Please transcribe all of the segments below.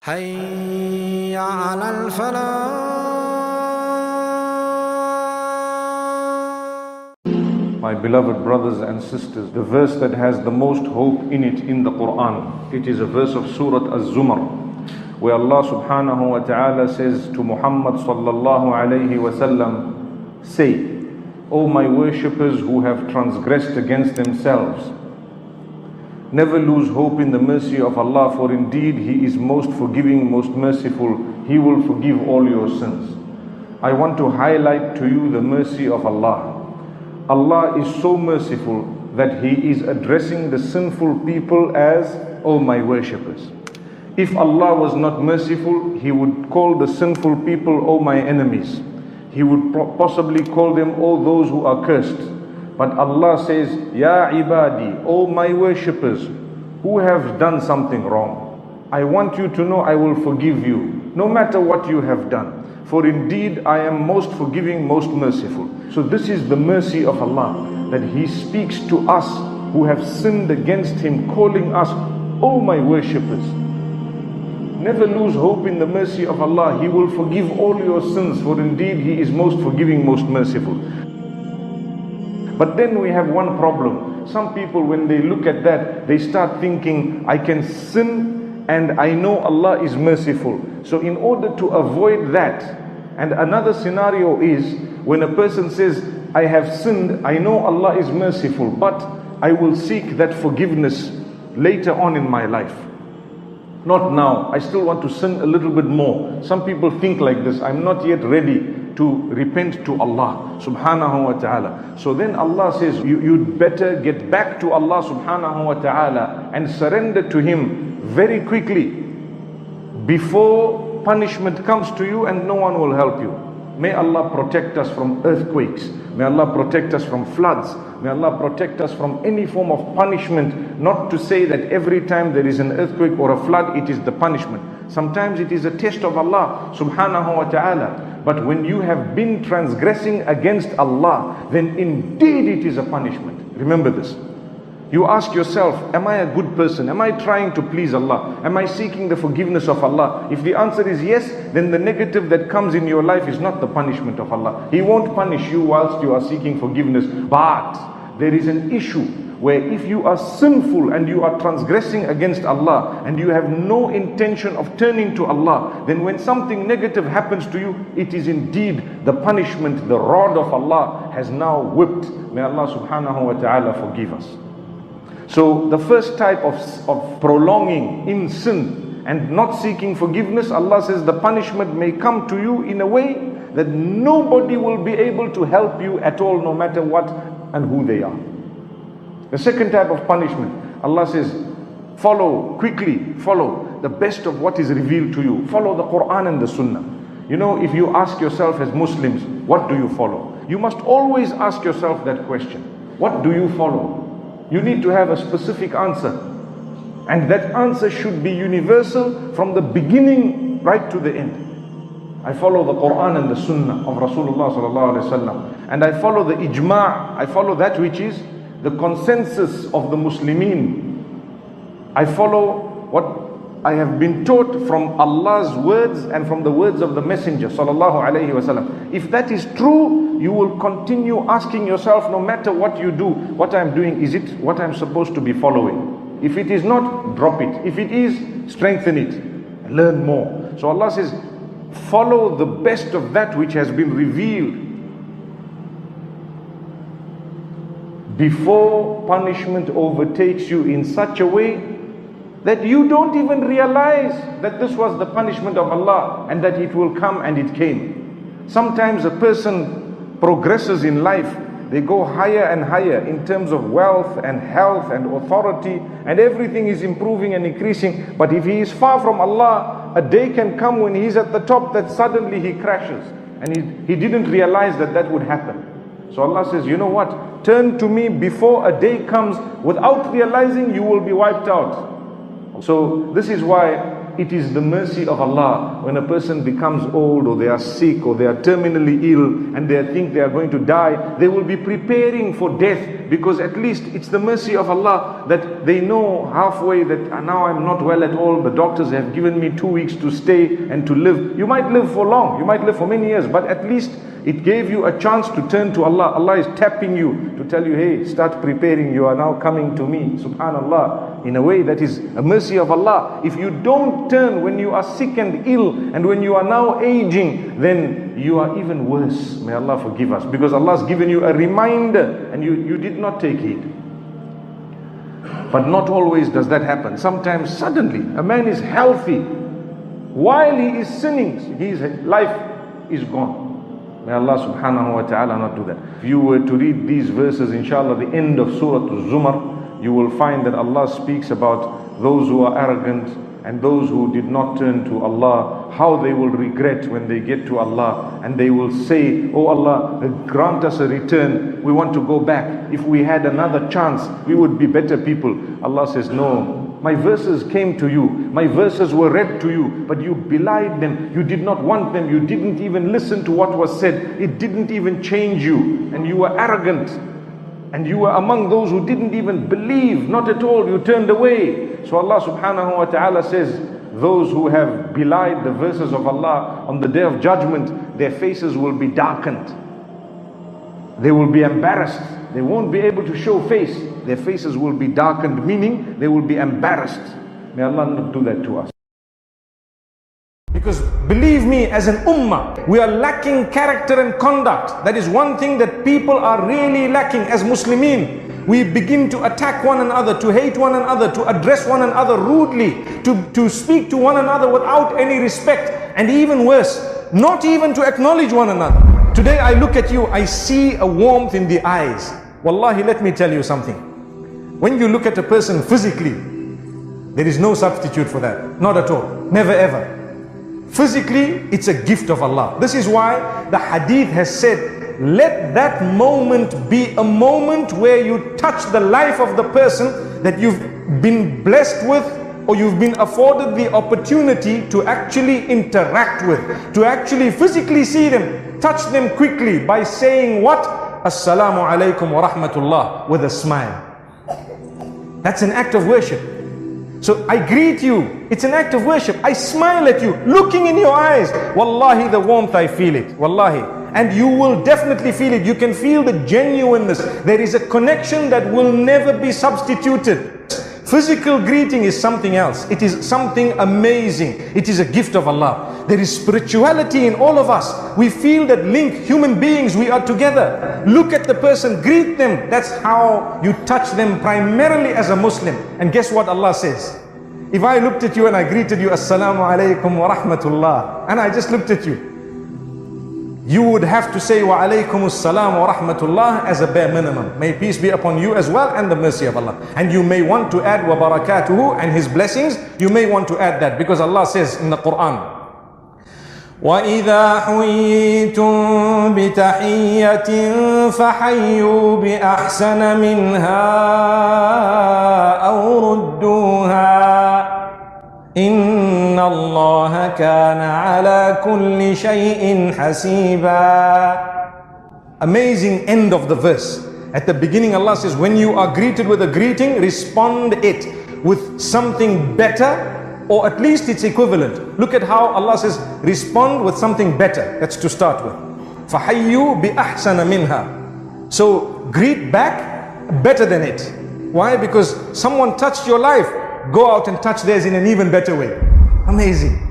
حي على الفلاح. My beloved brothers and sisters, the verse that has the most hope in it in the Quran, it is a verse of Surah Az-Zumar, where Allah subhanahu wa ta'ala says to Muhammad sallallahu alayhi wa sallam, say, O my worshippers who have transgressed against themselves, never lose hope in the mercy of Allah, for indeed He is most forgiving, most merciful. He will forgive all your sins. I want to highlight to you the mercy of Allah. Allah is so merciful that He is addressing the sinful people as, O my worshippers. If Allah was not merciful, He would call the sinful people, O my enemies. He would possibly call them, O those who are cursed. But Allah says, Ya ibadi, O my worshippers, who have done something wrong, I want you to know I will forgive you, no matter what you have done. For indeed I am most forgiving, most merciful. So this is the mercy of Allah, that He speaks to us who have sinned against Him, calling us, O my worshippers. Never lose hope in the mercy of Allah. He will forgive all your sins, for indeed He is most forgiving, most merciful. But then we have one problem. Some people, when they look at that, they start thinking, I can sin and I know Allah is merciful. So in order to avoid that, and another scenario is when a person says, I have sinned, I know Allah is merciful, but I will seek that forgiveness later on in my life. Not now. I still want to sin a little bit more. Some people think like this. I'm not yet ready to repent to Allah subhanahu wa ta'ala. So then Allah says, you'd better get back to Allah subhanahu wa ta'ala and surrender to Him very quickly before punishment comes to you and no one will help you. May Allah protect us from earthquakes. May Allah protect us from floods. May Allah protect us from any form of punishment. Not to say that every time there is an earthquake or a flood, it is the punishment. Sometimes it is a test of Allah subhanahu wa ta'ala. But when you have been transgressing against Allah, then indeed it is a punishment. Remember this. You ask yourself, am I a good person? Am I trying to please Allah? Am I seeking the forgiveness of Allah? If the answer is yes, then the negative that comes in your life is not the punishment of Allah. He won't punish you whilst you are seeking forgiveness. But there is an issue where if you are sinful and you are transgressing against Allah and you have no intention of turning to Allah, then when something negative happens to you, it is indeed the punishment, the rod of Allah has now whipped. May Allah subhanahu wa ta'ala forgive us. So the first type of prolonging in sin and not seeking forgiveness, Allah says the punishment may come to you in a way that nobody will be able to help you at all, no matter what and who they are. The second type of punishment, Allah says, quickly follow the best of what is revealed to you. Follow the Quran and the Sunnah. You know, if you ask yourself as Muslims, what do you follow? You must always ask yourself that question. What do you follow? You need to have a specific answer. And that answer should be universal from the beginning right to the end. I follow the Quran and the Sunnah of Rasulullah sallallahu alaihi wasallam. And I follow the ijma'. I follow that which is the consensus of the Muslimin. I follow what I have been taught from Allah's words and from the words of the Messenger sallallahu alaihi wasallam. If that is true, you will continue asking yourself, no matter what you do, what I'm doing, is it what I'm supposed to be following? If it is not, drop it. If it is, strengthen it. Learn more. So Allah says, follow the best of that which has been revealed before punishment overtakes you in such a way that you don't even realize that this was the punishment of Allah and that it will come, and it came. Sometimes a person progresses in life. They go higher and higher in terms of wealth and health and authority, and everything is improving and increasing. But if he is far from Allah, a day can come when he is at the top that suddenly he crashes, and he didn't realize that that would happen. So Allah says, you know what? Turn to me before a day comes without realizing you will be wiped out. So this is why it is the mercy of Allah. When a person becomes old, or they are sick, or they are terminally ill, and they think they are going to die, they will be preparing for death, because at least it's the mercy of Allah that they know halfway that now I'm not well at all. The doctors have given me 2 weeks to stay and to live. You might live for long, you might live for many years, but at least it gave you a chance to turn to Allah. Allah is tapping you to tell you, hey, start preparing. You are now coming to me. Subhanallah. In a way, that is a mercy of Allah. If you don't turn when you are sick and ill, and when you are now aging, then you are even worse. May Allah forgive us. Because Allah has given you a reminder and you did not take heed. But not always does that happen. Sometimes suddenly a man is healthy. While he is sinning, his life is gone. May Allah subhanahu wa ta'ala not do that. If you were to read these verses, inshallah, the end of Surah Al-Zumar, you will find that Allah speaks about those who are arrogant and those who did not turn to Allah, how they will regret when they get to Allah, and they will say, oh Allah, grant us a return. We want to go back. If we had another chance, we would be better people. Allah says, no. My verses came to you, my verses were read to you, but you belied them, you did not want them, you didn't even listen to what was said, it didn't even change you, and you were arrogant, and you were among those who didn't even believe, not at all, you turned away. So Allah subhanahu wa ta'ala says, those who have belied the verses of Allah on the day of judgment, their faces will be darkened. They will be embarrassed. They won't be able to show face. Their faces will be darkened, meaning they will be embarrassed. May Allah not do that to us. Because believe me, as an ummah, we are lacking character and conduct. That is one thing that people are really lacking as Muslimin. We begin to attack one another, to hate one another, to address one another rudely, to speak to one another without any respect, and even worse, not even to acknowledge one another. Today I look at you, I see a warmth in the eyes. Wallahi, let me tell you something. When you look at a person physically, there is no substitute for that. Not at all. Never ever. Physically, it's a gift of Allah. This is why the hadith has said, let that moment be a moment where you touch the life of the person that you've been blessed with, or you've been afforded the opportunity to actually interact with, to actually physically see them, touch them quickly by saying what? Assalamu alaikum wa rahmatullah, with a smile. That's an act of worship. So I greet you, it's an act of worship. I smile at you, looking in your eyes. Wallahi, the warmth, I feel it. Wallahi. And you will definitely feel it. You can feel the genuineness. There is a connection that will never be substituted. Physical greeting is something else. It is something amazing. It is a gift of Allah. There is spirituality in all of us. We feel that link, human beings, we are together. Look at the person, greet them. That's how you touch them primarily as a Muslim. And guess what Allah says? If I looked at you and I greeted you, Assalamu alaikum wa rahmatullah, and I just looked at you, you would have to say wa alaykum assalam wa rahmatullah as a bare minimum. May peace be upon you as well, and the mercy of Allah. And you may want to add wa barakatuhu and his blessings. You may want to add that, because Allah says in the Quran, وَإِذَا حُيِّيتُم بِتَحِيَّةٍ فَحَيُّوا بِأَحْسَنَ مِنْهَا أَوْ رُدُّوهَا إِنَّ اللَّهَ كَانَ عَلَى كُلِّ شَيْءٍ حَسِيبًا. Amazing end of the verse. At the beginning Allah says, when you are greeted with a greeting, respond it with something better, or at least its equivalent. Look at how Allah says, respond with something better. That's to start with. فَحَيُّوا بِأَحْسَنَ مِنْهَا. So greet back better than it. Why? Because someone touched your life. Go out and touch theirs in an even better way. Amazing.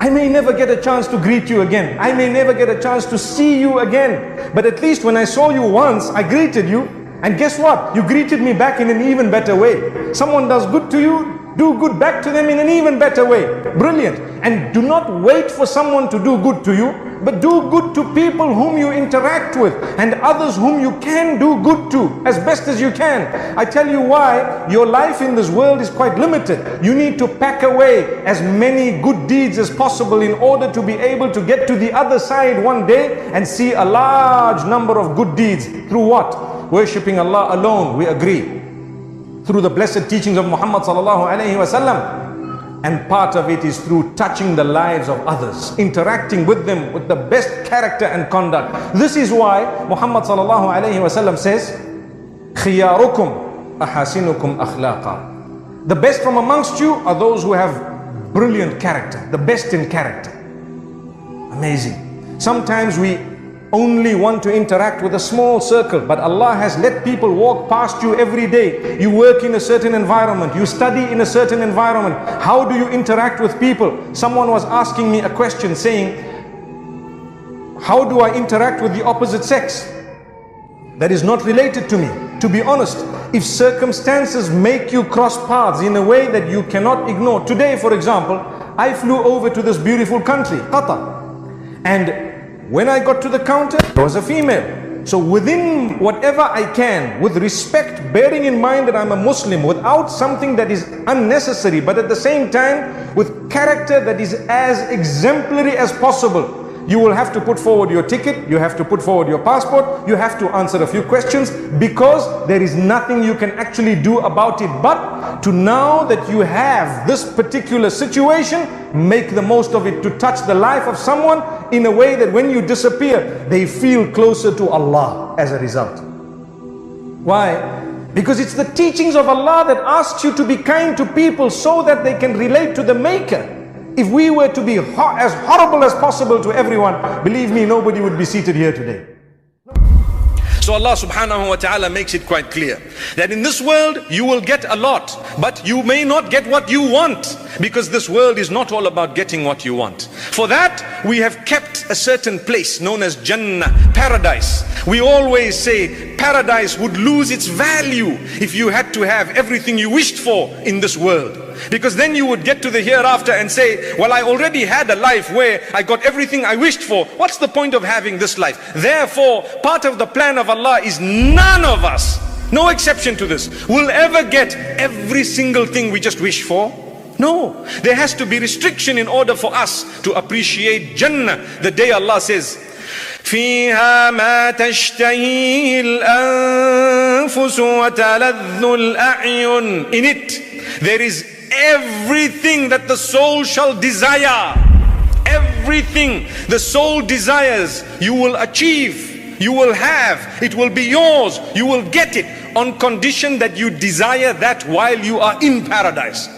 I may never get a chance to greet you again. I may never get a chance to see you again. But at least when I saw you once, I greeted you. And guess what? You greeted me back in an even better way. Someone does good to you, do good back to them in an even better way. Brilliant. And do not wait for someone to do good to you, but do good to people whom you interact with, and others whom you can do good to as best as you can. I tell you why. Your life in this world is quite limited. You need to pack away as many good deeds as possible in order to be able to get to the other side one day and see a large number of good deeds. Through what? Worshipping Allah alone, we agree. Through the blessed teachings of Muhammad sallallahu alaihi wasallam. And part of it is through touching the lives of others, interacting with them with the best character and conduct. This is why Muhammad sallallahu alayhi wasallam says, "Khiyarukum ahasinukum akhlaqa." The best from amongst you are those who have brilliant character, the best in character. Amazing. Sometimes we only want to interact with a small circle, but Allah has let people walk past you every day. You work in a certain environment, you study in a certain environment. How do you interact with people? Someone was asking me a question saying, how do I interact with the opposite sex? That is not related to me. To be honest, if circumstances make you cross paths in a way that you cannot ignore. Today, for example, I flew over to this beautiful country, Qatar, and when I got to the counter, there was a female. So within whatever I can, with respect, bearing in mind that I'm a Muslim, without something that is unnecessary, but at the same time, with character that is as exemplary as possible, you will have to put forward your ticket, you have to put forward your passport, you have to answer a few questions, because there is nothing you can actually do about it. But to now that you have this particular situation, make the most of it to touch the life of someone in a way that when you disappear, they feel closer to Allah as a result. Why? Because it's the teachings of Allah that asks you to be kind to people so that they can relate to the Maker. If we were to be as horrible as possible to everyone, believe me, nobody would be seated here today. So Allah subhanahu wa ta'ala makes it quite clear that in this world you will get a lot, but you may not get what you want, because this world is not all about getting what you want. For that we have kept a certain place known as Jannah, paradise. We always say paradise would lose its value if you had to have everything you wished for in this world. Because then you would get to the hereafter and say, well, I already had a life where I got everything I wished for. What's the point of having this life? Therefore, part of the plan of Allah is none of us, no exception to this, will ever get every single thing we just wish for. No, there has to be restriction in order for us to appreciate Jannah. The day Allah says, فيها ما تشتهي الأنفس وتلذ الأعين. In it, there is everything that the soul shall desire. Everything the soul desires, you will achieve, you will have, it will be yours, you will get it on condition that you desire that while you are in paradise.